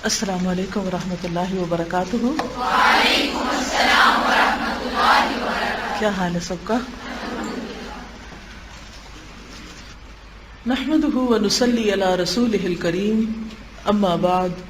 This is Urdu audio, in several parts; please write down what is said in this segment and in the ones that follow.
السلام علیکم ورحمۃ اللہ وبرکاتہ. وعلیکم السلام ورحمۃ اللہ وبرکاتہ. کیا حال ہے سب کا؟ نحمده ونصلی علی رسولہ الکریم. اما بعد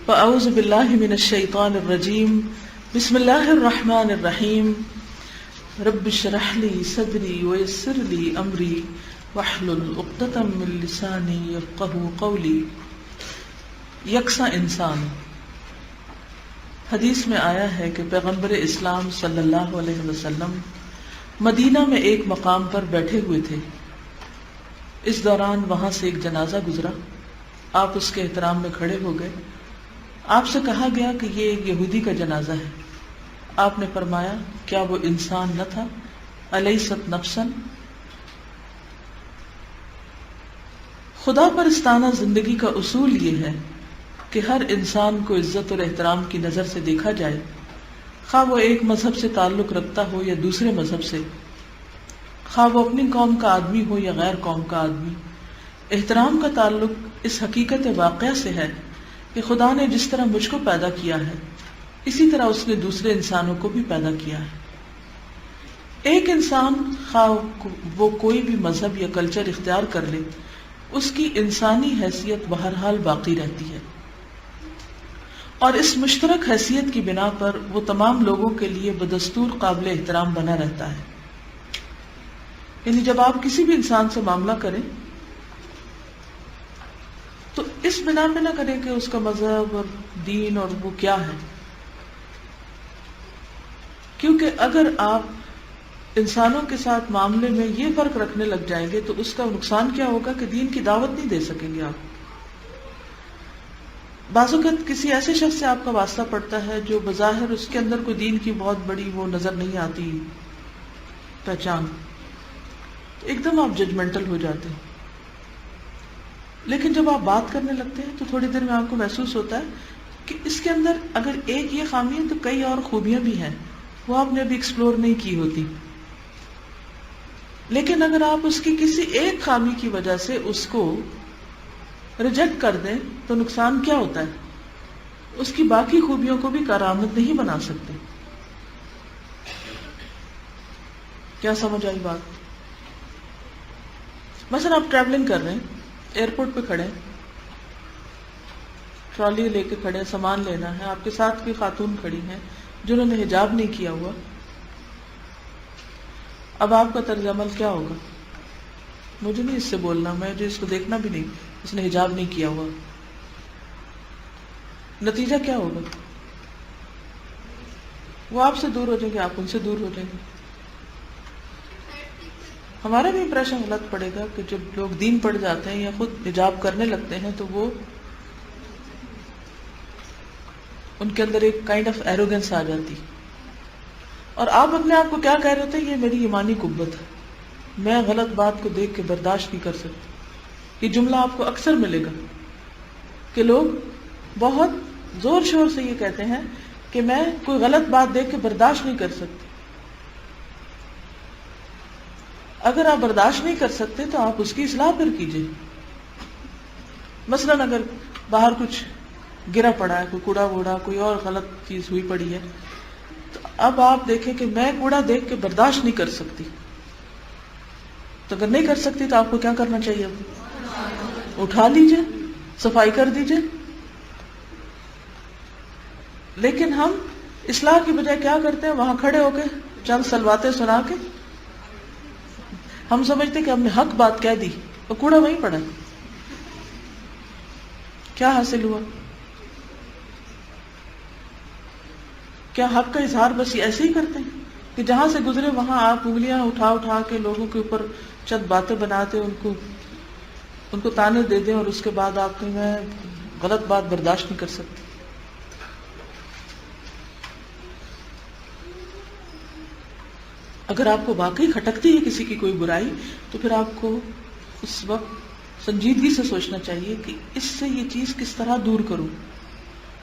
فاعوذ باللہ من الشیطان الرجیم. بسم اللہ الرحمن الرحیم. رب اشرح لی صدری ویسر لی امری واحلل عقدۃ من لسانی یفقہوا قولی. یکساں انسان. حدیث میں آیا ہے کہ پیغمبر اسلام صلی اللہ علیہ وسلم مدینہ میں ایک مقام پر بیٹھے ہوئے تھے. اس دوران وہاں سے ایک جنازہ گزرا. آپ اس کے احترام میں کھڑے ہو گئے. آپ سے کہا گیا کہ یہ ایک یہودی کا جنازہ ہے. آپ نے فرمایا کیا وہ انسان نہ تھا؟ الیست نفسا. خدا پرستانہ زندگی کا اصول یہ ہے کہ ہر انسان کو عزت اور احترام کی نظر سے دیکھا جائے، خواہ وہ ایک مذہب سے تعلق رکھتا ہو یا دوسرے مذہب سے، خواہ وہ اپنی قوم کا آدمی ہو یا غیر قوم کا آدمی. احترام کا تعلق اس حقیقت واقعہ سے ہے کہ خدا نے جس طرح مجھ کو پیدا کیا ہے اسی طرح اس نے دوسرے انسانوں کو بھی پیدا کیا ہے. ایک انسان خواہ وہ کوئی بھی مذہب یا کلچر اختیار کر لے، اس کی انسانی حیثیت بہرحال باقی رہتی ہے، اور اس مشترک حیثیت کی بنا پر وہ تمام لوگوں کے لیے بدستور قابل احترام بنا رہتا ہے. یعنی جب آپ کسی بھی انسان سے معاملہ کریں تو اس بنا پہ نہ کریں کہ اس کا مذہب اور دین اور وہ کیا ہے، کیونکہ اگر آپ انسانوں کے ساتھ معاملے میں یہ فرق رکھنے لگ جائیں گے تو اس کا نقصان کیا ہوگا کہ دین کی دعوت نہیں دے سکیں گے آپ. بعض اوقات کسی ایسے شخص سے آپ کا واسطہ پڑتا ہے جو بظاہر اس کے اندر کوئی دین کی بہت بڑی وہ نظر نہیں آتی پہچان، ایک دم آپ ججمنٹل ہو جاتے ہیں. لیکن جب آپ بات کرنے لگتے ہیں تو تھوڑی دیر میں آپ کو محسوس ہوتا ہے کہ اس کے اندر اگر ایک یہ خامی ہے تو کئی اور خوبیاں بھی ہیں، وہ آپ نے ابھی ایکسپلور نہیں کی ہوتی. لیکن اگر آپ اس کی کسی ایک خامی کی وجہ سے اس کو ریجیکٹ کر دیں تو نقصان کیا ہوتا ہے؟ اس کی باقی خوبیوں کو بھی کارآمد نہیں بنا سکتے. کیا سمجھ آئی بات؟ مثلا آپ ٹریولنگ کر رہے ہیں، ایئرپورٹ پہ کھڑے ہیں، ٹرالی لے کے کھڑے ہیں، سامان لینا ہے، آپ کے ساتھ کوئی خاتون کھڑی ہیں جنہوں نے حجاب نہیں کیا ہوا. اب آپ کا طرز عمل کیا ہوگا؟ مجھے نہیں اس سے بولنا، مجھے اس کو دیکھنا بھی نہیں، اس نے حجاب نہیں کیا ہوا. نتیجہ کیا ہوگا؟ وہ آپ سے دور ہو جائیں گے، آپ ان سے دور ہو جائیں گے. ہمارا بھی امپریشن غلط پڑے گا کہ جب لوگ دین پڑ جاتے ہیں یا خود حجاب کرنے لگتے ہیں تو وہ ان کے اندر ایک کائنڈ آف ایروگنس آ جاتی، اور آپ اپنے آپ کو کیا کہہ رہے تھے؟ یہ میری ایمانی قوت ہے، میں غلط بات کو دیکھ کے برداشت نہیں کر سکتی. یہ جملہ آپ کو اکثر ملے گا کہ لوگ بہت زور شور سے یہ کہتے ہیں کہ میں کوئی غلط بات دیکھ کے برداشت نہیں کر سکتی. اگر آپ برداشت نہیں کر سکتے تو آپ اس کی اصلاح پھر کیجئے. مثلا اگر باہر کچھ گرا پڑا ہے، کوئی کوڑا ووڑا، کوئی اور غلط چیز ہوئی پڑی ہے، تو اب آپ دیکھیں کہ میں کوڑا دیکھ کے برداشت نہیں کر سکتی، تو اگر نہیں کر سکتی تو آپ کو کیا کرنا چاہیے؟ اٹھا لیجئے، صفائی کر دیجئے. لیکن ہم اصلاح کی بجائے کیا کرتے ہیں؟ وہاں کھڑے ہو کے چند سلواتیں سنا کے ہم سمجھتے کہ ہم نے حق بات کہہ دی اور کوڑا وہیں پڑا. کیا حاصل ہوا؟ کیا حق کا اظہار بس ایسے ہی کرتے ہیں کہ جہاں سے گزرے وہاں آپ انگلیاں اٹھا اٹھا کے لوگوں کے اوپر چند باتیں بناتے، ان کو تانے دے دیں، اور اس کے بعد آپ کہیں میں غلط بات برداشت نہیں کر سکتی. اگر آپ کو واقعی کھٹکتی ہے کسی کی کوئی برائی تو پھر آپ کو اس وقت سنجیدگی سے سوچنا چاہیے کہ اس سے یہ چیز کس طرح دور کروں،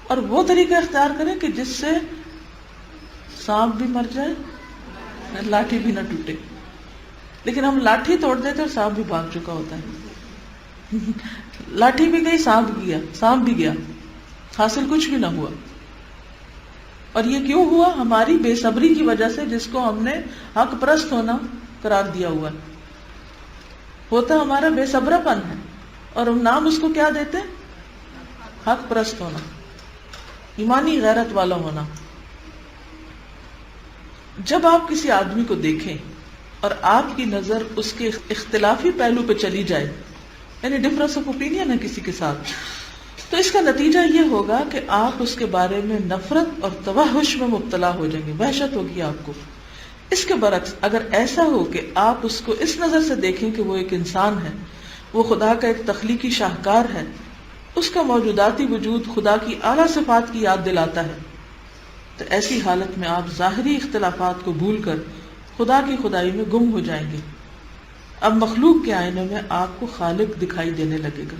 اور وہ طریقہ اختیار کریں کہ جس سے سانپ بھی مر جائے، لاٹھی بھی نہ ٹوٹے. لیکن ہم لاٹھی توڑ دیتے اور سانپ بھی بھاگ چکا ہوتا ہے. لاٹھی بھی گئی، سانپ بھی گیا، حاصل کچھ بھی نہ ہوا. اور یہ کیوں ہوا؟ ہماری بے صبری کی وجہ سے، جس کو ہم نے حق پرست ہونا قرار دیا ہوا ہے. ہوتا ہمارا بے صبرا پن ہے، اور ہم نام اس کو کیا دیتے ہیں؟ حق پرست ہونا، ایمانی غیرت والا ہونا. جب آپ کسی آدمی کو دیکھیں اور آپ کی نظر اس کے اختلافی پہلو پہ چلی جائے، یعنی ڈفرنس آف اوپینین ہے کسی کے ساتھ، تو اس کا نتیجہ یہ ہوگا کہ آپ اس کے بارے میں نفرت اور توحش میں مبتلا ہو جائیں گے، وحشت ہوگی آپ کو. اس کے برعکس اگر ایسا ہو کہ آپ اس کو اس نظر سے دیکھیں کہ وہ ایک انسان ہے، وہ خدا کا ایک تخلیقی شاہکار ہے، اس کا موجوداتی وجود خدا کی اعلیٰ صفات کی یاد دلاتا ہے، تو ایسی حالت میں آپ ظاہری اختلافات کو بھول کر خدا کی خدائی میں گم ہو جائیں گے. اب مخلوق کے آئینے میں آپ کو خالق دکھائی دینے لگے گا.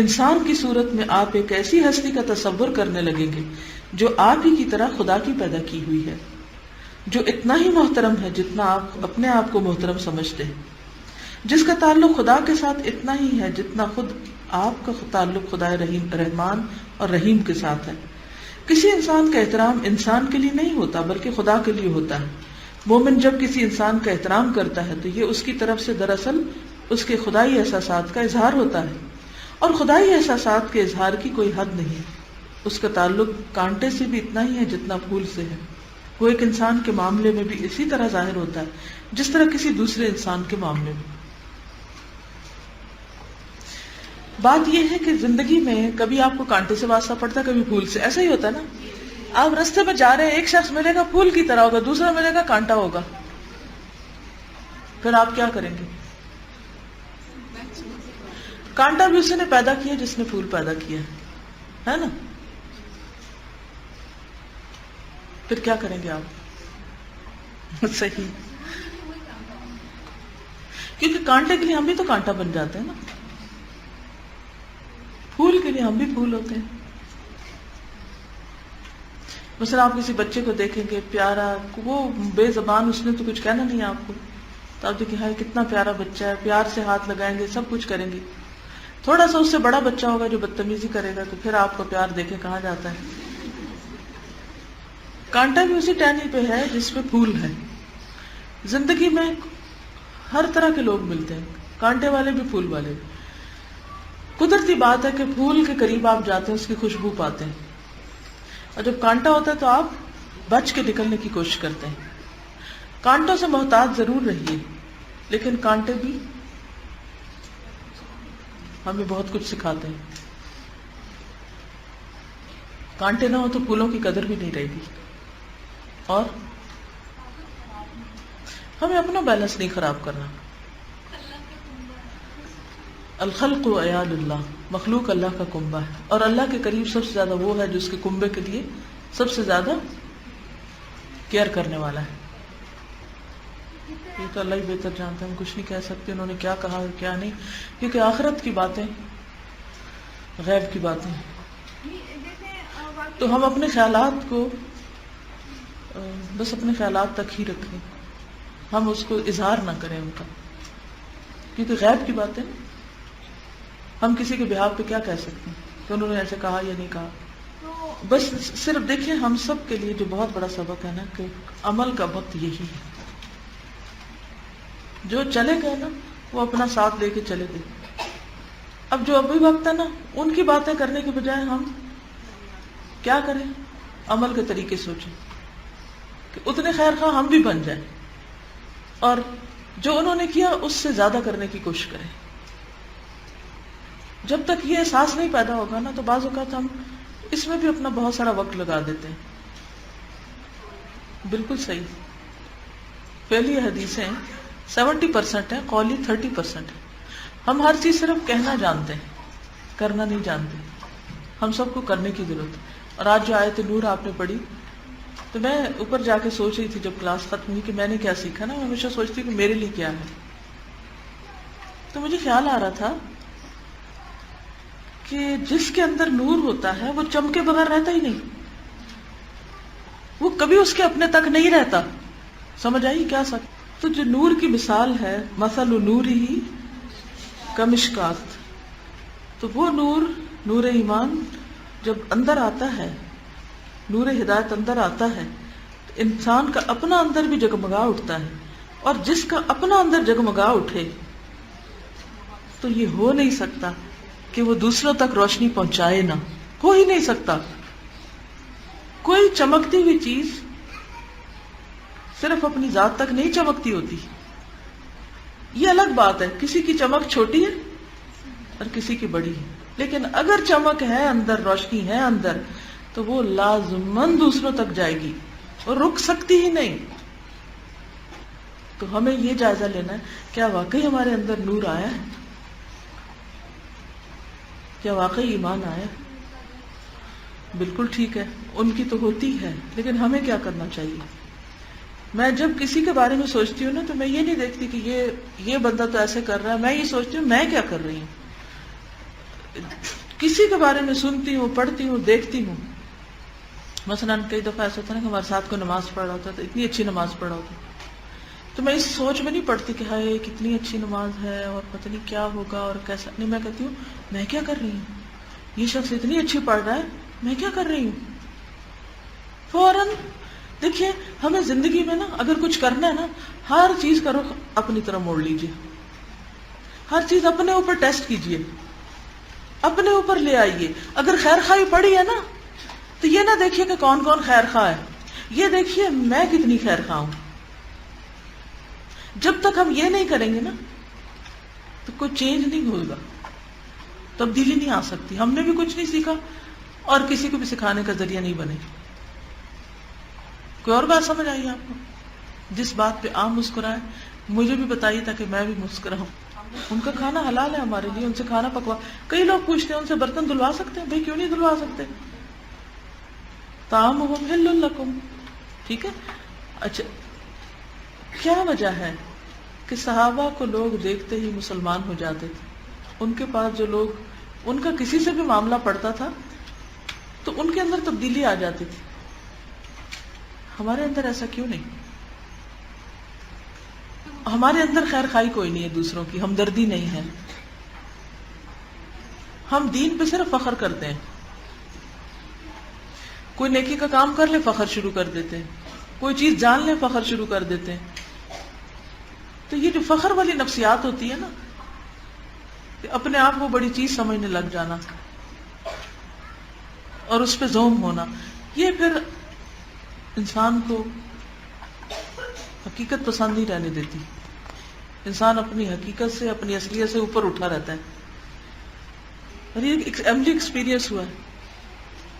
انسان کی صورت میں آپ ایک ایسی ہستی کا تصور کرنے لگیں گے جو آپ ہی کی طرح خدا کی پیدا کی ہوئی ہے، جو اتنا ہی محترم ہے جتنا آپ اپنے آپ کو محترم سمجھتے ہیں، جس کا تعلق خدا کے ساتھ اتنا ہی ہے جتنا خود آپ کا تعلق خدا رحمان اور رحیم کے ساتھ ہے. کسی انسان کا احترام انسان کے لیے نہیں ہوتا بلکہ خدا کے لیے ہوتا ہے. مومن جب کسی انسان کا احترام کرتا ہے تو یہ اس کی طرف سے دراصل اس کے خدائی احساسات کا اظہار ہوتا ہے، اور خدائی احساسات کے اظہار کی کوئی حد نہیں. اس کا تعلق کانٹے سے بھی اتنا ہی ہے جتنا پھول سے ہے. وہ ایک انسان کے معاملے میں بھی اسی طرح ظاہر ہوتا ہے جس طرح کسی دوسرے انسان کے معاملے میں. بات یہ ہے کہ زندگی میں کبھی آپ کو کانٹے سے واسطہ پڑتا ہے، کبھی پھول سے. ایسا ہی ہوتا ہے نا، آپ رستے میں جا رہے ہیں، ایک شخص ملے گا پھول کی طرح ہوگا، دوسرا ملے گا کانٹا ہوگا، پھر آپ کیا کریں گے؟ کانٹا بھی اسی نے پیدا کیا جس نے پھول پیدا کیا ہے نا. پھر کیا کریں گے آپ؟ صحیح، کیونکہ کانٹے کے لیے ہم بھی تو کانٹا بن جاتے ہیں نا، پھول کے لیے ہم بھی پھول ہوتے ہیں. مثلا آپ کسی بچے کو دیکھیں گے پیارا، وہ بے زبان، اس نے تو کچھ کہنا نہیں آپ کو، تو آپ دیکھیں ہائے کتنا پیارا بچہ ہے، پیار سے ہاتھ لگائیں گے، سب کچھ کریں گے. تھوڑا سا اس سے بڑا بچہ ہوگا جو بدتمیزی کرے گا تو پھر آپ کا پیار دیکھیں کہاں جاتا ہے. کانٹا بھی اسی ٹہنی پہ ہے جس پہ پھول ہے. زندگی میں ہر طرح کے لوگ ملتے ہیں، کانٹے والے بھی پھول والے بھی. قدرتی بات ہے کہ پھول کے قریب آپ جاتے ہیں اس کی خوشبو پاتے ہیں، اور جب کانٹا ہوتا ہے تو آپ بچ کے نکلنے کی کوشش کرتے ہیں. کانٹوں سے محتاط ضرور رہیے، لیکن کانٹے بھی ہمیں بہت کچھ سکھاتے ہیں. کانٹے نہ ہو تو پھولوں کی قدر بھی نہیں رہے گی، اور ہمیں اپنا بیلنس نہیں خراب کرنا. الخلق عیال اللہ، مخلوق اللہ کا کنبہ ہے، اور اللہ کے قریب سب سے زیادہ وہ ہے جو اس کے کنبے کے لیے سب سے زیادہ کیئر کرنے والا ہے. یہ تو اللہ ہی بہتر جانتا ہے، ہم کچھ نہیں کہہ سکتے انہوں نے کیا کہا اور کیا نہیں، کیونکہ آخرت کی باتیں غیب کی باتیں. تو ہم اپنے خیالات کو بس اپنے خیالات تک ہی رکھیں، ہم اس کو اظہار نہ کریں ان کا، کیونکہ غیب کی باتیں ہم کسی کے بہاف پہ کیا کہہ سکتے ہیں کہ انہوں نے ایسے کہا یا نہیں کہا. بس صرف دیکھیں ہم سب کے لیے جو بہت بڑا سبق ہے نا کہ عمل کا وقت یہی ہے. جو چلے گئے نا وہ اپنا ساتھ لے کے چلے گئے. اب جو ابھی وقت ہے نا ان کی باتیں کرنے کے بجائے ہم کیا کریں؟ عمل کے طریقے سوچیں کہ اتنے خیر خواہ ہم بھی بن جائیں، اور جو انہوں نے کیا اس سے زیادہ کرنے کی کوشش کریں. جب تک یہ احساس نہیں پیدا ہوگا نا تو بعض اوقات ہم اس میں بھی اپنا بہت سارا وقت لگا دیتے ہیں. بالکل صحیح. پہلی حدیثیں 70% ہیں، قولی 30% ہے. ہم ہر چیز صرف کہنا جانتے ہیں، کرنا نہیں جانتے. ہم سب کو کرنے کی ضرورت ہے. اور آج جو آیت نور آپ نے پڑھی تو میں اوپر جا کے سوچ رہی تھی جب کلاس ختم ہوئی کہ میں نے کیا سیکھا نا. میں ہمیشہ سوچتی کہ میرے لیے کیا ہے. تو مجھے خیال آ رہا تھا کہ جس کے اندر نور ہوتا ہے وہ چمکے بغیر رہتا ہی نہیں، وہ کبھی اس کے اپنے تک نہیں رہتا. سمجھ آئی کیا سک؟ تو جو نور کی مثال ہے مثل نورہ کمشکات، تو وہ نور ایمان جب اندر آتا ہے نور ہدایت اندر آتا ہے تو انسان کا اپنا اندر بھی جگمگا اٹھتا ہے، اور جس کا اپنا اندر جگمگا اٹھے تو یہ ہو نہیں سکتا کہ وہ دوسروں تک روشنی پہنچائے نہ، ہو ہی نہیں سکتا۔ کوئی چمکتی ہوئی چیز صرف اپنی ذات تک نہیں چمکتی ہوتی، یہ الگ بات ہے، کسی کی چمک چھوٹی ہے اور کسی کی بڑی ہے، لیکن اگر چمک ہے اندر، روشنی ہے اندر، تو وہ لازماً دوسروں تک جائے گی اور رک سکتی ہی نہیں۔ تو ہمیں یہ جائزہ لینا ہے، کیا واقعی ہمارے اندر نور آیا ہے؟ کیا واقعی ایمان آیا؟ بالکل ٹھیک ہے، ان کی تو ہوتی ہے، لیکن ہمیں کیا کرنا چاہیے؟ میں جب کسی کے بارے میں سوچتی ہوں نا، تو میں یہ نہیں دیکھتی کہ یہ بندہ تو ایسے کر رہا ہے، میں یہ سوچتی ہوں میں کیا کر رہی ہوں۔ کسی کے بارے میں سنتی ہوں، پڑھتی ہوں، دیکھتی ہوں، مثلاً کئی دفعہ ایسا ہوتا ہے نا کہ ہمارے ساتھ کوئی نماز پڑھ رہا ہوتا ہے، تو اتنی اچھی نماز پڑھ رہا ہوتا ہے، تو میں اس سوچ میں نہیں پڑھتی کہ ہائے کتنی اچھی نماز ہے اور پتہ نہیں کیا ہوگا اور کیسا، نہیں، میں کہتی ہوں میں کیا کر رہی ہوں، یہ شخص اتنی اچھی پڑھ رہا ہے، میں کیا کر رہی ہوں۔ فوراً دیکھیے، ہمیں زندگی میں نا اگر کچھ کرنا ہے نا، ہر چیز کا رخ اپنی طرف موڑ لیجیے، ہر چیز اپنے اوپر ٹیسٹ کیجیے، اپنے اوپر لے آئیے۔ اگر خیر خواہی پڑی ہے نا، تو یہ نہ دیکھیے کہ کون کون خیر خواہ ہے، یہ دیکھیے میں کتنی خیر خواہ ہوں۔ جب تک ہم یہ نہیں کریں گے نا، تو کوئی چینج نہیں ہوگا، تبدیلی نہیں آ سکتی۔ ہم نے بھی کچھ نہیں سیکھا اور کسی کو بھی سکھانے کا ذریعہ نہیں بنے۔ کوئی اور بات سمجھ آئی آپ کو؟ جس بات پہ آپ مسکرائیں مجھے بھی بتائیے تاکہ میں بھی مسکراؤں۔ ان کا کھانا حلال ہے ہمارے لیے، ان سے کھانا پکوا۔ کئی لوگ پوچھتے ہیں ان سے برتن دھلوا سکتے ہیں؟ بھائی کیوں نہیں دھلوا سکتے؟ طعامہم حل لکم، ٹھیک ہے۔ اچھا، کیا وجہ ہے کہ صحابہ کو لوگ دیکھتے ہی مسلمان ہو جاتے تھے؟ ان کے پاس جو لوگ، ان کا کسی سے بھی معاملہ پڑتا تھا تو ان کے اندر تبدیلی آ جاتی تھی، ہمارے اندر ایسا کیوں نہیں؟ ہمارے اندر خیر خواہی کوئی نہیں ہے، دوسروں کی ہمدردی نہیں ہے، ہم دین پہ صرف فخر کرتے ہیں۔ کوئی نیکی کا کام کر لے فخر شروع کر دیتے ہیں، کوئی چیز جان لے فخر شروع کر دیتے ہیں۔ تو یہ جو فخر والی نفسیات ہوتی ہے نا، کہ اپنے آپ کو بڑی چیز سمجھنے لگ جانا اور اس پہ زوم ہونا، یہ پھر انسان کو حقیقت پسند نہیں رہنے دیتی۔ انسان اپنی حقیقت سے، اپنی اصلیت سے اوپر اٹھا رہتا ہے۔ اور یہ ایک عملی ایکسپیرینس ہوا ہے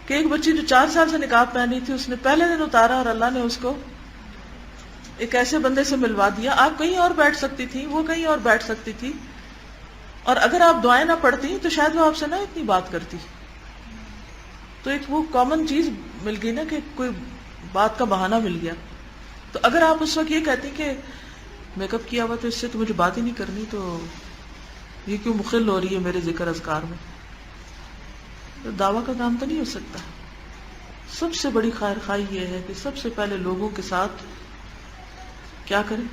کہ ایک بچی جو 4 سال سے نقاب پہنی تھی، اس نے پہلے دن اتارا اور اللہ نے اس کو ایک ایسے بندے سے ملوا دیا۔ آپ کہیں اور بیٹھ سکتی تھی، وہ کہیں اور بیٹھ سکتی تھی، اور اگر آپ دعائیں نہ پڑھتی تو شاید وہ آپ سے نہ اتنی بات کرتی۔ تو ایک وہ کامن چیز مل گئی نا، کہ کوئی بات کا بہانہ مل گیا۔ تو اگر آپ اس وقت یہ کہتی کہ میک اپ کیا ہوا تو اس سے تو مجھے بات ہی نہیں کرنی، تو یہ کیوں مخل ہو رہی ہے میرے ذکر اذکار میں، تو دعویٰ کا کام تو نہیں ہو سکتا۔ سب سے بڑی خیر خواہی یہ ہے کہ سب سے پہلے لوگوں کے ساتھ کیا کریں،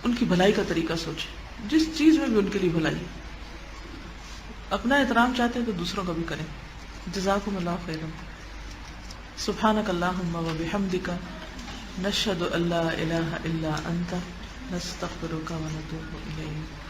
ان کی بھلائی کا طریقہ سوچیں، جس چیز میں بھی ان کے لیے بھلائی۔ اپنا احترام چاہتے ہیں تو دوسروں کا بھی کریں۔ جزاکم اللہ خیرا۔ سبحانک اللہم و بحمدک، نشہد ان لا الہ الا انت، نستغفرک و نتوب الیک۔